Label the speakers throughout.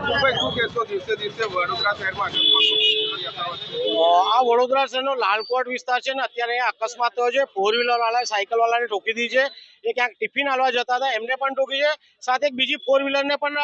Speaker 1: આ વડોદરા શહેરનો લાલકોટ વિસ્તાર છે ને, અત્યારે અકસ્માત થયો છે. ફોર વ્હીલર વાળા સાયકલ વાળાને ઠોકી દીધી છે. એ ક્યાંક ટિફિન હાલવા જતા હતા, એમને પણ ઠોકી છે. સાથે એક બીજી ફોર વ્હીલરને પણ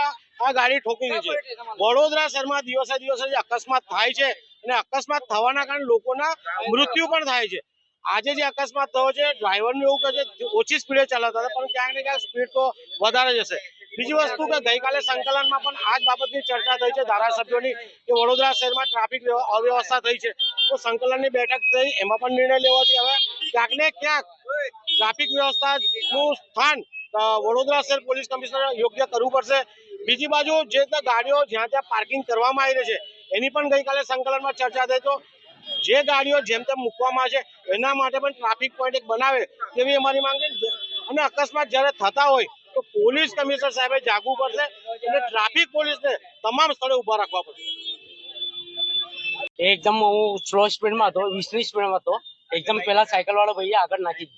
Speaker 1: આ ગાડી ઠોકી દીધી છે. વડોદરા શહેરમાં દિવસે દિવસે જે અકસ્માત થાય છે, અને અકસ્માત થવાના કારણે લોકોના મૃત્યુ પણ થાય છે. આજે જે અકસ્માત થયો છે, ડ્રાઈવરનું એવું કહે છે ઓછી સ્પીડે ચલાવતા હતા, પણ ક્યાંક ને ક્યાંક સ્પીડ તો વધારે જશે. બીજી વસ્તુ કે ગઈકાલે સંકલનમાં પણ આ જ બાબતની ચર્ચા થઈ છે ધારાસભ્યોની, કે વડોદરા શહેરમાં ટ્રાફિક અવ્યવસ્થા થઈ છે. તો સંકલનની બેઠક થઈ, એમાં પણ નિર્ણય લેવાથી હવે ક્યાંક ને ક્યાંક ટ્રાફિક વ્યવસ્થાનું સ્થાન વડોદરા શહેર પોલીસ કમિશનર યોગ્ય કરવું પડશે. બીજી બાજુ જે ગાડીઓ જ્યાં ત્યાં પાર્કિંગ કરવામાં આવી રહી છે, એની પણ ગઈકાલે સંકલનમાં ચર્ચા થઈ. તો જે ગાડીઓ જેમ તેમ મૂકવામાં આવે છે, એના માટે પણ ટ્રાફિક પોઈન્ટ એક બનાવે તેવી અમારી માંગ છે. અને અકસ્માત જ્યારે થતા હોય તો પોલીસ કમિશનર સાહેબે જાગવું પડશે અને ટ્રાફિક પોલીસને તમામ સ્થળે ઉભા રાખવા પડશે.
Speaker 2: એકદમ હું સ્લો સ્પીડમાં હતો, 20ની સ્પીડમાં હતો. એકદમ પેલા સાયકલ વાળો ભાઈ આગળ નાખી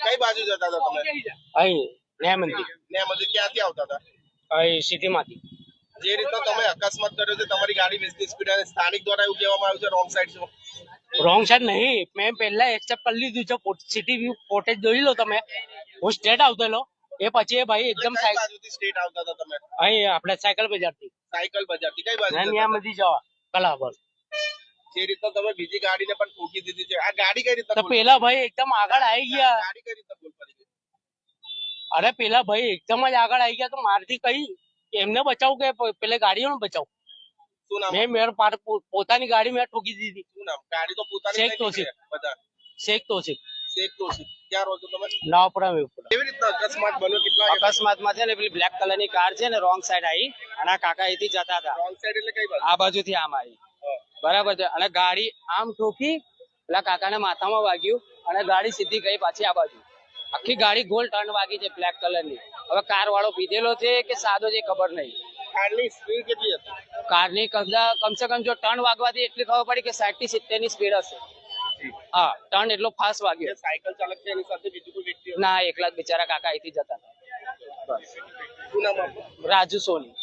Speaker 3: કઈ બાજુ જતા હતા તમે?
Speaker 2: અહીં ન્યાયમંદિર
Speaker 3: ક્યાંથી આવતા હતા?
Speaker 2: અહીં સિટીમાંથી.
Speaker 3: જે રીતે તમે અકસ્માત કર્યો છે, તમારી ગાડી 20ની સ્પીડ અને સ્થાનિક દ્વારા એવું કહેવામાં આવ્યું છે રોંગ સાઈડ છે.
Speaker 2: રોંગ સાઈડ નહીં, મેં પહેલા એક્સેપ્ટ કરી લીધું છે. સિટી વ્યૂ ફોટેજ જોઈ લો તમે. હું સ્ટ્રેટ આવતેલો, એ પછી ભાઈ એકદમ
Speaker 3: કઈ બાજુથી સ્ટ્રેટ આવતા હતા તમે?
Speaker 2: અહીં આપણે સાયકલ બજારથી
Speaker 3: સાયકલ બજારથી કઈ બાજુ?
Speaker 2: ન્યાયમંદિર જવા કલાબર.
Speaker 3: જે રીતે તમે બીજી ગાડીને પણ ઠોકી દીધી છે, આ ગાડી કઈ રીતે?
Speaker 2: તો પેલા ભાઈ એકદમ આગળ આવી ગયા.
Speaker 3: ગાડી કઈ રીતે ભૂલ પડી ગઈ?
Speaker 2: અરે પેલા ભાઈ એકદમ જ આગળ આવી ગયા, તો મારથી કઈ એમને બચાવું કે પેલા ગાડીઓને બચાવું?
Speaker 3: શું નામ?
Speaker 2: મેં પોતાની ગાડી મેં ઠોકી દીધી.
Speaker 3: શું નામ? ગાડી તો પોતાની
Speaker 2: શેખ તોશીફ.
Speaker 3: બધા
Speaker 2: શેખ તોશીફ.
Speaker 3: શેખ તોશીફ. ક્યાં રહો છો તમે?
Speaker 2: નવાપુરા વેપુરા.
Speaker 3: કેવી રીતના અકસ્માત બન્યો? કેટલા
Speaker 2: અકસ્માતમાં છે ને પેલી બ્લેક કલરની કાર છે ને, રોંગ સાઈડ આવી અને આ કાકા અહીંથી જતા હતા.
Speaker 3: રોંગ સાઈડ એટલે કઈ બાજુ?
Speaker 2: આ બાજુથી આમ આવી, બરાબર છે. અને ગાડી આમ ઠોકી, પેલા કાકાને માથામાં વાગ્યું અને ગાડી સીધી ગઈ પાછી આ બાજુ. આખી ગાડી ગોલ ટર્ન વાગી છે બ્લેક કલરની. હવે કાર વાળો પીધેલો છે કે સાદો છે ખબર નહીં.
Speaker 3: કારની સ્પીડ કેટલી હતી?
Speaker 2: કારની કમસે કમ જો ટર્ન વાગવાથી એટલી ખબર પડી કે 60 થી 70 ની સ્પીડ હશે. હા, ટર્ન એટલો ફાસ્ટ વાગ્યો.
Speaker 3: સાયકલ ચાલક છે એની સાથે બીજું કોઈ વ્યક્તિ?
Speaker 2: ના, એકલા જ બિચારા કાકા અહીંથી જતા હતા.
Speaker 3: શું નામ આપનું?
Speaker 2: રાજુ સોની.